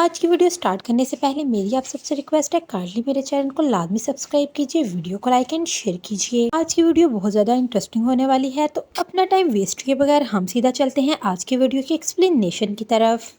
आज की video start करने से पहले मेरी आप सबसे रिक्वेस्ट है, काइंडली मेरे चैनल को लाजमी सब्सक्राइब कीजिए, वीडियो को लाइक एंड शेयर कीजिए। आज की वीडियो बहुत ज्यादा इंटरेस्टिंग होने वाली है, तो अपना टाइम वेस्ट किए बगैर हम सीधा चलते हैं आज की वीडियो की एक्सप्लेनेशन की तरफ।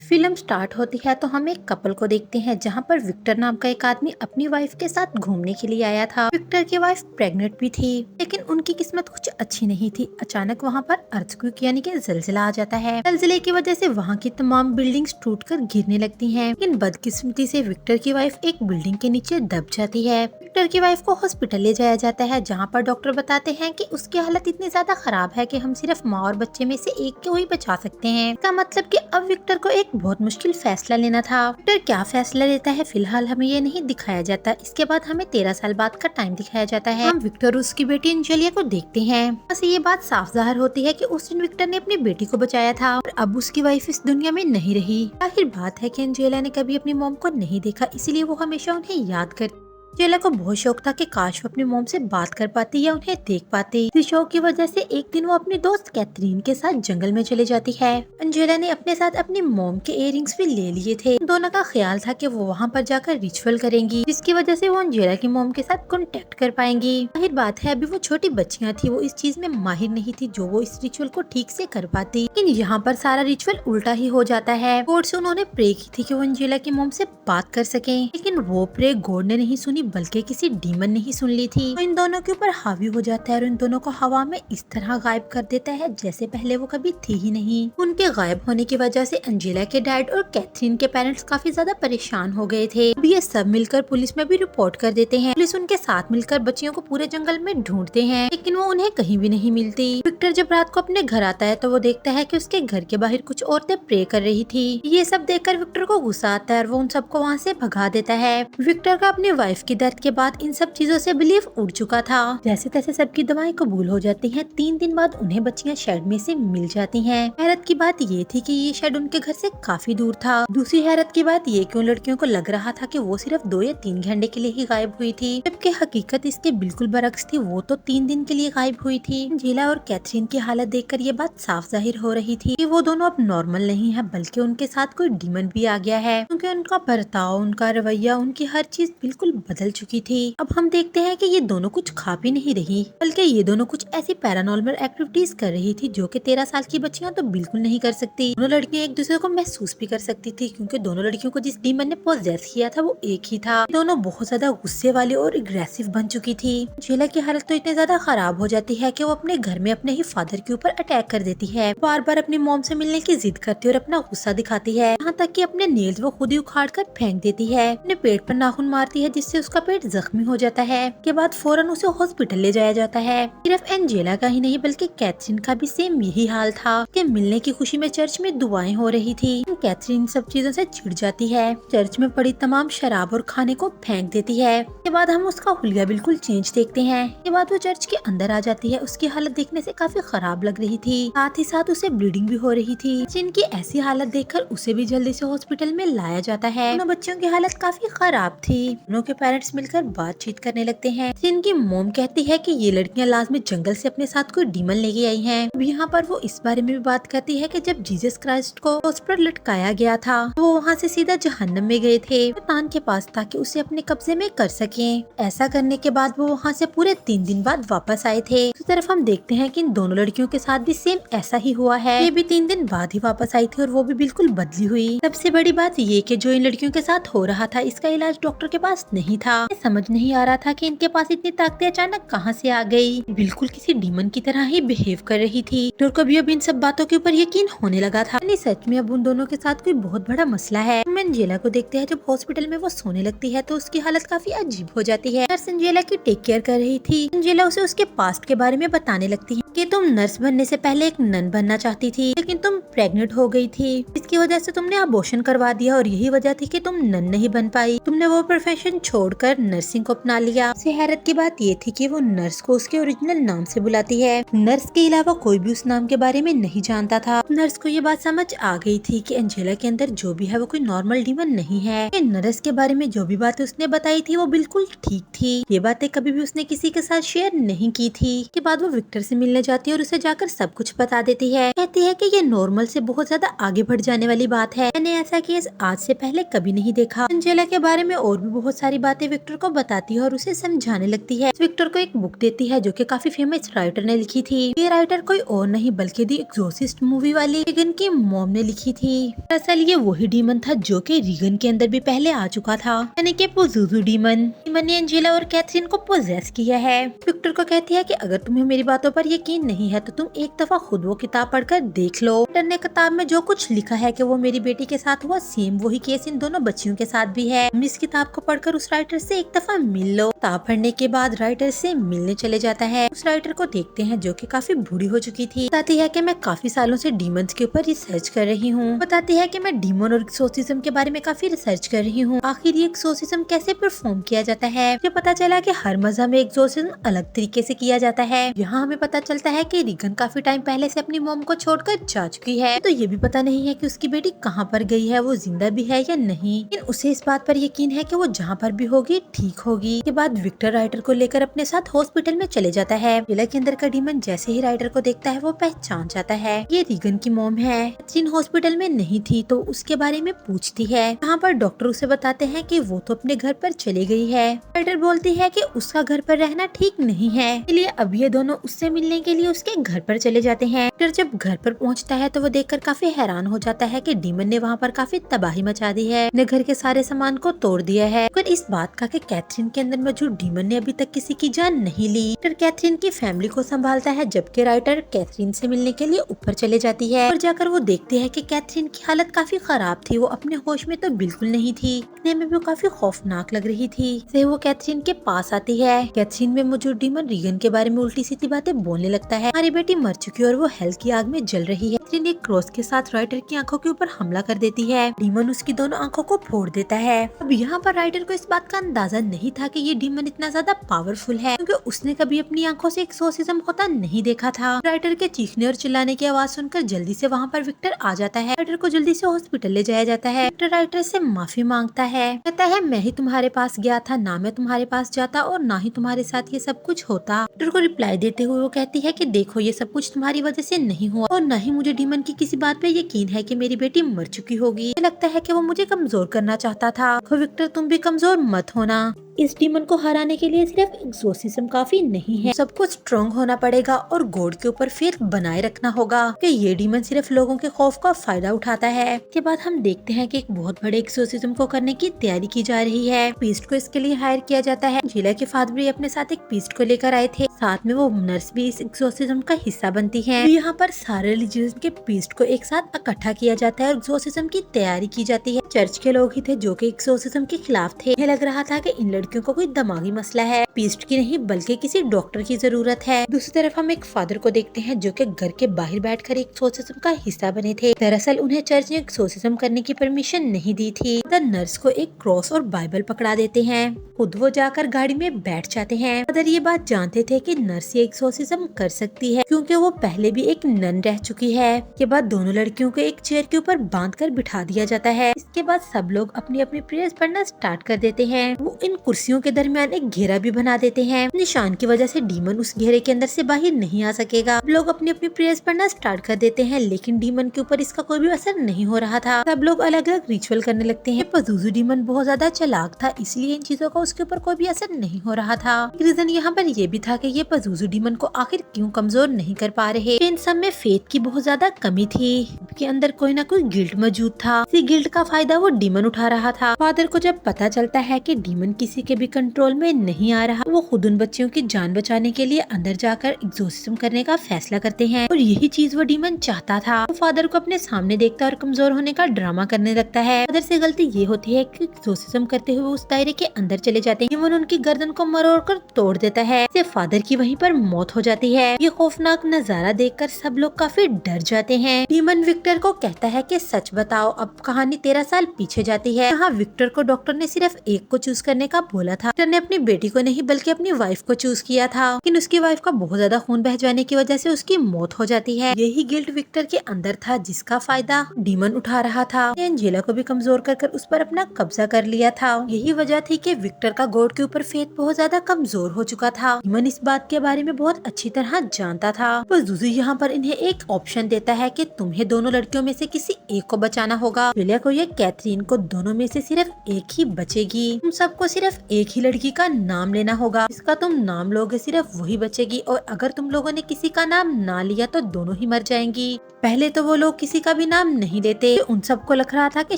फिल्म स्टार्ट होती है तो हम एक कपल को देखते हैं जहां पर विक्टर नाम का एक आदमी अपनी वाइफ के साथ घूमने के लिए आया था। विक्टर की वाइफ प्रेग्नेंट भी थी, लेकिन उनकी किस्मत कुछ अच्छी नहीं थी। अचानक वहां पर अर्थक्वेक यानी कि जलजिला आ जाता है। जलजिले की वजह से वहां की तमाम बिल्डिंग्स टूटकर गिरने लगती हैं। लेकिन बदकिस्मती से विक्टर की वाइफ एक बिल्डिंग के नीचे दब जाती है। विक्टर की वाइफ को हॉस्पिटल ले जाया जाता है, जहाँ पर डॉक्टर बताते हैं कि उसकी हालत इतनी ज्यादा खराब है कि हम सिर्फ माँ और बच्चे में से एक को ही बचा सकते हैं। इसका मतलब कि अब विक्टर को एक बहुत मुश्किल फैसला लेना था। विक्टर क्या फैसला लेता है फिलहाल हमें ये नहीं दिखाया जाता। इसके बाद हमें 13 साल बाद का टाइम दिखाया जाता है। हम विक्टर और उसकी बेटी एंजेलिया को देखते हैं। बस ये बात साफ जाहिर होती है कि उस दिन विक्टर ने अपनी बेटी को बचाया था और अब उसकी वाइफ इस दुनिया में नहीं रही। जाहिर बात है कि एंजेलिया ने कभी अपनी मॉम को नहीं देखा, इसलिए वो हमेशा उन्हें याद करती। एंजेला को बहुत शौक था कि काश वो अपनी मॉम से बात कर पाती या उन्हें देख पाती। इस शौक की वजह से एक दिन वो अपनी दोस्त कैथरीन के साथ जंगल में चले जाती है। एंजेला ने अपने साथ अपनी मॉम के इयररिंग्स भी ले लिए थे। दोनों का ख्याल था कि वो वहाँ पर जाकर रिचुअल करेंगी, जिसकी वजह से वो एंजेला की मॉम के साथ कॉन्टेक्ट कर पाएंगी। जाहिर बात है अभी वो छोटी बच्चियाँ थी, वो इस चीज में माहिर नहीं थी जो वो इस रिचुअल को ठीक से कर पाती। लेकिन यहाँ पर सारा रिचुअल उल्टा ही हो जाता है। गॉड से उन्होंने प्रे की थी कि वो एंजेला की मॉम से बात कर सके, लेकिन वो प्रे गॉड ने नहीं सुनी बल्कि किसी डीमन ने ही सुन ली थी। तो इन दोनों के ऊपर हावी हो जाता है और इन दोनों को हवा में इस तरह गायब कर देता है जैसे पहले वो कभी थी ही नहीं। उनके गायब होने की वजह से एंजेला के डैड और कैथरीन के पेरेंट्स काफी ज्यादा परेशान हो गए थे। अब ये सब मिलकर पुलिस में भी रिपोर्ट कर देते हैं। पुलिस उनके साथ मिलकर बच्चियों को पूरे जंगल में ढूंढते हैं, लेकिन वो उन्हें कहीं भी नहीं मिलती। विक्टर जब रात को अपने घर आता है तो वो देखता है कि उसके घर के बाहर कुछ औरतें प्रे कर रही थी। ये सब देखकर विक्टर को गुस्सा आता है और वो उन सबको वहाँ से भगा देता है। विक्टर का अपनी वाइफ की डेथ के बाद इन सब चीजों से बिलीफ उड़ चुका था। जैसे तैसे सबकी दवाएं कबूल हो जाती हैं। 3 दिन बाद उन्हें बच्चियां शेड में से मिल जाती हैं। हैरत की बात ये थी कि ये शेड उनके घर से काफी दूर था। दूसरी हैरत की बात ये कि उन लड़कियों को लग रहा था कि वो सिर्फ 2 या 3 घंटे के लिए ही गायब हुई थी, जबकि हकीकत इसके बिल्कुल बरक्स थी। वो तो 3 दिन के लिए गायब हुई थी। एंजेला और कैथरीन की हालत देखकर ये बात साफ जाहिर हो रही थी कि वो दोनों अब नॉर्मल नहीं है, बल्कि उनके साथ कोई डीमन भी आ गया है, क्योंकि उनका बर्ताव, उनका रवैया, उनकी हर चीज बिल्कुल बदल चुकी थी। अब हम देखते हैं कि ये दोनों कुछ खा भी नहीं रही, बल्कि ये दोनों कुछ ऐसी पैरानॉर्मल एक्टिविटीज कर रही थी जो कि 13 साल की बच्चियां तो बिल्कुल नहीं कर सकती। दोनों लड़कियां एक दूसरे को महसूस भी कर सकती थी, क्योंकि दोनों लड़कियों को जिस डीमन ने पोजेस किया था वो एक ही था। दोनों बहुत ज्यादा गुस्से वाली और एग्रेसिव बन चुकी थी। जेला की हालत तो इतनी ज्यादा खराब हो जाती है कि वो अपने घर में अपने ही फादर के ऊपर अटैक कर देती है। बार बार अपनी मॉम से मिलने की जिद करती है और अपना गुस्सा दिखाती है, यहाँ तक कि अपने नेल्स वो खुद ही उखाड़ कर फेंक देती है। अपने पेट पर नाखून मारती है, जिससे उसका पेट जख्मी हो जाता है। के बाद फौरन उसे हॉस्पिटल ले जाया जाता है। सिर्फ एंजेला का ही नहीं बल्कि कैथरीन का भी सेम यही हाल था कि मिलने की खुशी में चर्च में दुआएं हो रही थी। कैथरीन सब चीजों से चिढ़ जाती है, चर्च में पड़ी तमाम शराब और खाने को फेंक देती है। के बाद हम उसका हुलिया बिल्कुल चेंज देखते हैं। के बाद वो चर्च के अंदर आ जाती है। उसकी हालत देखने से काफी खराब लग रही थी, साथ ही साथ उसे ब्लीडिंग भी हो रही थी। जिनकी ऐसी हालत देखकर उसे भी जल्दी से हॉस्पिटल में लाया जाता है। दोनों बच्चों की हालत काफी खराब थी। दोनों के पेरेंट्स मिलकर बातचीत करने लगते हैं। जिनकी मोम कहती है कि ये लड़कियां लाजमी जंगल से अपने साथ कोई डीमन लेके आई हैं। अब यहाँ पर वो इस बारे में भी बात करती है कि जब जीसस क्राइस्ट को क्रॉस पर लटकाया गया था तो वो वहाँ से सीधा जहन्नम में गए थे, शैतान के पास, ताकि उसे अपने कब्जे में कर सकें। ऐसा करने के बाद वो वहाँ से पूरे 3 दिन बाद वापस आए थे। दूसरी तरफ हम देखते हैं कि इन दोनों लड़कियों के साथ भी सेम ऐसा ही हुआ है। ये भी 3 दिन बाद ही वापस आई थी और वो भी बिल्कुल बदली हुई। सबसे बड़ी बात ये कि जो इन लड़कियों के साथ हो रहा था इसका इलाज डॉक्टर के पास नहीं था। समझ नहीं आ रहा था कि इनके पास इतनी ताकतें अचानक कहाँ से आ गई। बिल्कुल किसी डीमन की तरह ही बिहेव कर रही थी। डॉक्टर को भी अब इन सब बातों के ऊपर यकीन होने लगा था। नहीं, सच में अब उन दोनों के साथ कोई बहुत बड़ा मसला है। हम एंजेला को देखते हैं जब हॉस्पिटल में वो सोने लगती है तो उसकी हालत काफी अजीब हो जाती है। नर्स एंजेला की टेक केयर कर रही थी। एंजेला उसे उसके पास्ट के बारे में बताने लगती है कि तुम नर्स बनने से पहले एक नन बनना चाहती थी, लेकिन तुम प्रेग्नेंट हो गई थी, इसकी वजह से तुमने अबॉर्शन करवा दिया और यही वजह थी कि तुम नन नहीं बन पाई। तुमने वो प्रोफेशन छोड़कर नर्सिंग को अपना लिया। हैरत की बात ये थी कि वो नर्स को उसके ओरिजिनल नाम से बुलाती है। नर्स के अलावा कोई भी उस नाम के बारे में नहीं जानता था। नर्स को ये बात समझ आ गई थी कि एंजेला के अंदर जो भी है वो कोई नॉर्मल डीमन नहीं है। नर्स के बारे में जो भी बातें उसने बताई थी वो बिल्कुल ठीक थी। ये बातें कभी भी उसने किसी के साथ शेयर नहीं की थी। के बाद वो विक्टर से मिलने जाती है और उसे जाकर सब कुछ बता देती है। कहती है कि ये नॉर्मल से बहुत ज्यादा आगे बढ़ जाने वाली बात है, मैंने ऐसा केस आज से पहले कभी नहीं देखा। एंजेला के बारे में और भी बहुत सारी बातें विक्टर को बताती है और उसे समझाने लगती है। विक्टर को एक बुक देती है जो कि काफी फेमस राइटर ने लिखी थी। ये राइटर कोई और नहीं बल्कि दी एग्जॉर्सिस्ट मूवी वाली रीगन की मॉम ने लिखी थी। दरअसल ये वही डीमन था जो कि रीगन के अंदर भी पहले आ चुका था, यानी कि पोजुजू डीमन। डीमन ने एंजेला और कैथरीन को पोजेस किया है। विक्टर को कहती है कि अगर तुम्हें मेरी बातों पर यकीन नहीं है तो तुम एक दफा खुद वो किताब पढ़कर देख लो। राइटर ने किताब में जो कुछ लिखा है कि वो मेरी बेटी के साथ हुआ सेम वही केस इन दोनों बच्चियों के साथ भी है। इस किताब को पढ़कर उस राइटर से एक दफा मिल लो। किताब पढ़ने के बाद राइटर से मिलने चले जाता है। उस राइटर को देखते हैं जो कि काफी बूढ़ी हो चुकी थी। बताती है कि मैं काफी सालों से डीमंस के ऊपर रिसर्च कर रही हूँ। बताती है कि मैं डीमन और एक्सोर्सिज्म के बारे में काफी रिसर्च कर रही हूँ। आखिर ये एक्सोर्सिज्म कैसे परफॉर्म किया जाता है। मुझे पता चला कि हर मजहब में एक्सोर्सिज्म अलग तरीके से किया जाता है। यहाँ हमें पता चलता है कि रीगन काफी टाइम पहले से अपनी मॉम को छोड़कर जा चुकी है, तो ये भी पता नहीं है कि उसकी बेटी कहाँ पर गई है, वो जिंदा भी है या नहीं। लेकिन उसे इस बात पर यकीन है कि वो जहाँ पर भी होगी ठीक होगी। के बाद विक्टर राइटर को लेकर अपने साथ हॉस्पिटल में चले जाता है। विला के अंदर का डीमन जैसे ही राइटर को देखता है वो पहचान जाता है, ये रीगन की मॉम है। कैथरीन हॉस्पिटल में नहीं थी तो उसके बारे में पूछती है। यहाँ पर डॉक्टर उसे बताते हैं कि वो तो अपने घर पर चली गई है। राइटर बोलती है कि उसका घर पर रहना ठीक नहीं है, इसलिए अब ये दोनों उससे मिलने के लिए उसके घर पर चले जाते हैं। फिर जब घर पर पहुँचता है तो वो देखकर काफी हैरान हो जाता है कि डीमन ने वहाँ पर काफी तबाही मचा दी है, अपने घर के सारे सामान को तोड़ दिया है। फिर इस बात का कि कैथरीन के अंदर मौजूद डीमन ने अभी तक किसी की जान नहीं ली। फिर कैथरीन की फैमिली को संभालता है, जबकि राइटर कैथरीन से मिलने के लिए ऊपर चले जाती है। और जाकर वो देखते हैं कि कैथरीन की हालत काफी खराब थी, वो अपने होश में तो बिल्कुल नहीं थी, दिखने में भी काफी खौफनाक लग रही थी। से वो कैथरीन के पास आती है। कैथरीन में मौजूद डीमन रीगन के बारे में उल्टी सीधी बातें बोलने लगता है। हमारी बेटी मर चुकी है और वो हेल की आग में जल रही है। कैथरीन एक क्रॉस के साथ राइटर की आंखों के ऊपर हमला कर देती है। डीमन उसकी दोनों आंखों को फोड़ देता है। अब यहाँ पर राइटर को इस बात का अंदाजा नहीं था कि ये डीमन इतना ज्यादा पावरफुल है, क्योंकि उसने कभी अपनी आंखों से एक्सोर्सिज्म होता नहीं देखा था। राइटर के चीखने और चिल्लाने की आवाज सुनकर जल्दी से वहाँ पर विक्टर आ जाता है। राइटर को जल्दी से हॉस्पिटल ले जाया जाता है। विक्टर राइटर से माफी मांगता है, कहता है मैं ही तुम्हारे पास गया था, ना मैं तुम्हारे पास जाता और ना ही तुम्हारे साथ ये सब कुछ होता। विक्टर को रिप्लाई देते हुए वो कहती है कि देखो ये सब कुछ तुम्हारी वजह से नहीं हुआ और न ही मुझे डीमन की किसी बात पे यकीन है कि मेरी बेटी मर चुकी होगी। लगता है कि वो मुझे कमजोर करना चाहता था। विक्टर तुम भी कमजोर मत होना। इस डीमन को हराने के लिए सिर्फ एक्सोर्सिज्म काफी नहीं है, सबको स्ट्रॉन्ग होना पड़ेगा और गॉड के ऊपर फेथ बनाए रखना होगा कि ये डीमन सिर्फ लोगों के खौफ का फायदा उठाता है। के बाद हम देखते हैं कि एक बहुत बड़े एक्सोर्सिज्म को करने की तैयारी की जा रही है। पीस्ट को इसके लिए हायर किया जाता है। जिला के फादर भी अपने साथ एक पीस्ट को लेकर आए थे, साथ में वो नर्स भी इस एक्सोर्सिज्म का हिस्सा बनती है। यहाँ पर सारे रिलीजन के पीस्ट को एक साथ इकट्ठा किया जाता है और एक्सोर्सिज्म की तैयारी की जाती है। चर्च के लोग ही थे जो कि एक्सोर्सिज्म के खिलाफ थे। लग रहा था कि इन लड़कियों को कोई दिमागी मसला है, पीस्ट की नहीं बल्कि किसी डॉक्टर की जरूरत है। दूसरी तरफ हम एक फादर को देखते हैं जो कि घर के बाहर बैठकर एक एक्सोर्सिज्म का हिस्सा बने थे। दरअसल उन्हें चर्च ने एक्सोर्सिज्म करने की परमिशन नहीं दी थी। नर्स को एक क्रॉस और बाइबल पकड़ा देते हैं, खुद वो जाकर गाड़ी में बैठ जाते हैं। फादर ये बात जानते थे कि नर्स ये एक्सोर्सिज्म कर सकती है क्योंकि वो पहले भी एक नन रह चुकी है। के बाद दोनों लड़कियों को एक चेयर के ऊपर बांधकर बिठा दिया जाता है। इसके बाद सब लोग अपनी अपनी प्रेयर्स पढ़ना स्टार्ट कर देते हैं। वो इन कुर्सियों के दरमियान एक घेरा भी बना देते हैं। निशान की वजह से डीमन उस घेरे के अंदर से बाहर नहीं आ सकेगा। लोग अपनी अपनी प्रेयर्स पढ़ना स्टार्ट कर देते हैं, लेकिन डीमन के ऊपर इसका कोई भी असर नहीं हो रहा था। सब लोग अलग अलग रिचुअल करने लगते हैं। पजुजू डीमन बहुत ज्यादा चालाक था, इसलिए इन चीजों का उसके ऊपर कोई भी असर नहीं हो रहा था। रीजन यहाँ पर ये भी था कि ये पजुजू डीमन को आखिर क्यों कमजोर नहीं कर पा रहे। इन सब में फेथ की बहुत ज्यादा कमी थी, के अंदर कोई ना कोई गिल्ट मौजूद था। इसी गिल्ट का फायदा वो डीमन उठा रहा था। फादर को जब पता चलता है कि डीमन किसी के भी कंट्रोल में नहीं आ रहा, वो खुद उन बच्चियों की जान बचाने के लिए अंदर जाकर एक्सोर्सिज्म करने का फैसला करते हैं और यही चीज वो डीमन चाहता था। वो फादर को अपने सामने देखता और कमजोर होने का ड्रामा करने लगता है। फादर से गलती ये होती है कि एक्सोर्सिज्म करते हुए उस दायरे के अंदर चले जाते हैं। डीमन उनकी गर्दन को मरोड़ कर तोड़ देता है। इससे फादर की वहीं पर मौत हो जाती है। ये खौफनाक नजारा देखकर सब लोग काफी डर जाते हैं। डीमन विक्टर को कहता है कि सच बताओ। अब कहानी 13 साल पीछे जाती है। यहाँ विक्टर को डॉक्टर ने सिर्फ एक को चूज करने का बोला था। विक्टर ने अपनी बेटी को नहीं बल्कि अपनी वाइफ को चूज किया था, लेकिन उसकी वाइफ का बहुत ज्यादा खून बह जाने की वजह से उसकी मौत हो जाती है। यही गिल्ट विक्टर के अंदर था जिसका फायदा डीमन उठा रहा था। एंजेला को भी कमजोर कर उस पर अपना कब्जा कर लिया था। यही वजह थी कि विक्टर का गॉड के ऊपर फेथ बहुत ज्यादा कमजोर हो चुका था। डीमन इस बात के बारे में बहुत अच्छी तरह जानता था। बस जुज़ी यहाँ पर इन्हें एक ऑप्शन देता है कि तुम्हें दोनों लड़कियों में से किसी एक को बचाना होगा। जुलिया को या कैथरीन को, दोनों में से सिर्फ एक ही बचेगी। तुम सबको सिर्फ एक ही लड़की का नाम लेना होगा, जिसका तुम नाम लोगे सिर्फ वही बचेगी, और अगर तुम लोगों ने किसी का नाम ना लिया तो दोनों ही मर जाएंगी। पहले तो वो लोग किसी का भी नाम नहीं लेते। उन सबको लग रहा था कि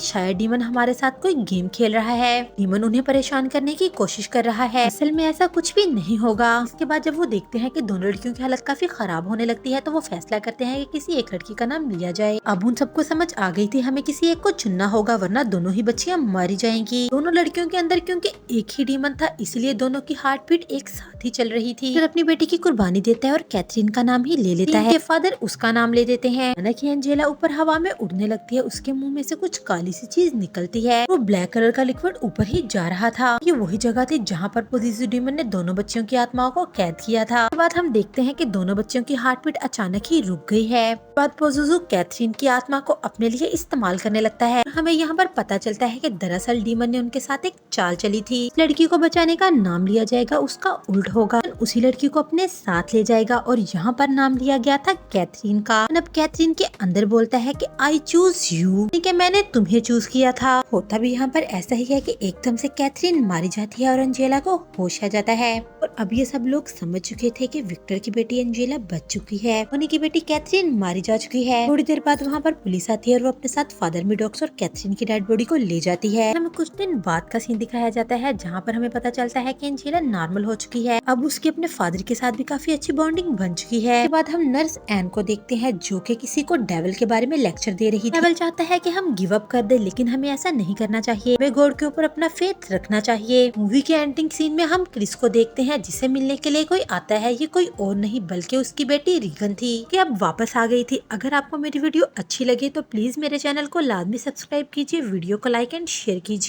शायद डीमन हमारे साथ कोई गेम खेल रहा है, डीमन उन्हें परेशान करने की कोशिश कर रहा है। असल में ऐसा कुछ भी नहीं होगा। इसके बाद जब वो देखते हैं कि दोनों लड़कियों की हालत काफी खराब होने लगती है तो वो फैसला करते हैं कि किसी एक लड़की का नाम लिया जाए। अब उन सबको समझ आ गई थी हमें किसी एक को चुनना होगा, वरना दोनों ही बच्चियां मारी जाएंगी। दोनों लड़कियों के अंदर क्योंकि एक ही डीमन था, इसलिए दोनों की हार्ट बीट एक साथ ही चल रही थी। फिर अपनी बेटी की कुर्बानी देता है और कैथरीन का नाम ही ले लेता है। फादर उसका नाम ले देते हैं। हालांकि एंजेला ऊपर हवा में उड़ने लगती है, उसके मुंह में से कुछ काली सी चीज निकलती है। वो ब्लैक कलर का लिक्विड ऊपर ही जा रहा था। ये वही जगह थी जहाँ पर पोजेसिव डीमन ने दोनों बच्चियों की आत्माओं को कैद किया था। उसके बाद हम देखते हैं कि दोनों बच्चियों की हार्ट बीट अचानक ही रुक गई है। बाद पोजेसिव कैथरीन की आत्मा को अपने लिए इस्तेमाल करने लगता है। हमें यहाँ पर पता चलता है कि दरअसल डीमन ने उनके साथ एक चाल चली थी। लड़की को बचाने का नाम लिया जाएगा, उसका उल्ट होगा, उसी लड़की को अपने साथ ले जाएगा, और यहाँ पर नाम लिया गया था कैथरीन का। अब कैथरीन के अंदर बोलता है कि आई चूज यू, कि मैंने तुम्हें चूज किया था। होता भी यहाँ पर ऐसा ही है कि एकदम से कैथरीन मारी जाती है और एंजेला को होश आ जाता है। और अब ये सब लोग समझ चुके थे कि विक्टर की बेटी एंजेला बच चुकी है, उन्हीं की बेटी कैथरीन मारी जा चुकी है। थोड़ी देर बाद वहाँ पर पुलिस आती है और वो अपने साथ फादर मिडॉक्स और कैथरीन की डेड बॉडी को ले जाती है। हमें कुछ दिन बाद का सीन दिखाया जाता है जहाँ पर हमें पता चलता है कि एंजेला नॉर्मल हो चुकी है। अब उसकी अपने फादर के साथ भी काफी अच्छी बॉन्डिंग बन चुकी है। इसके बाद हम नर्स एन को देखते हैं जो कि किसी को डेविल के बारे में लेक्चर दे रही थी। डेविल चाहता है कि हम गिव अप कर दे, लेकिन हमें ऐसा नहीं करना चाहिए। हमें गॉड के ऊपर अपना फेथ रखना चाहिए। मूवी के एंडिंग सीन में हम क्रिस को देखते हैं जिसे मिलने के लिए कोई आता है। ये कोई और नहीं बल्कि उसकी बेटी रीगन थी, कि अब वापस आ गई थी। अगर आपको मेरी वीडियो अच्छी लगे तो प्लीज मेरे चैनल को लाजमी सब्सक्राइब कीजिए, वीडियो को लाइक एंड शेयर कीजिए।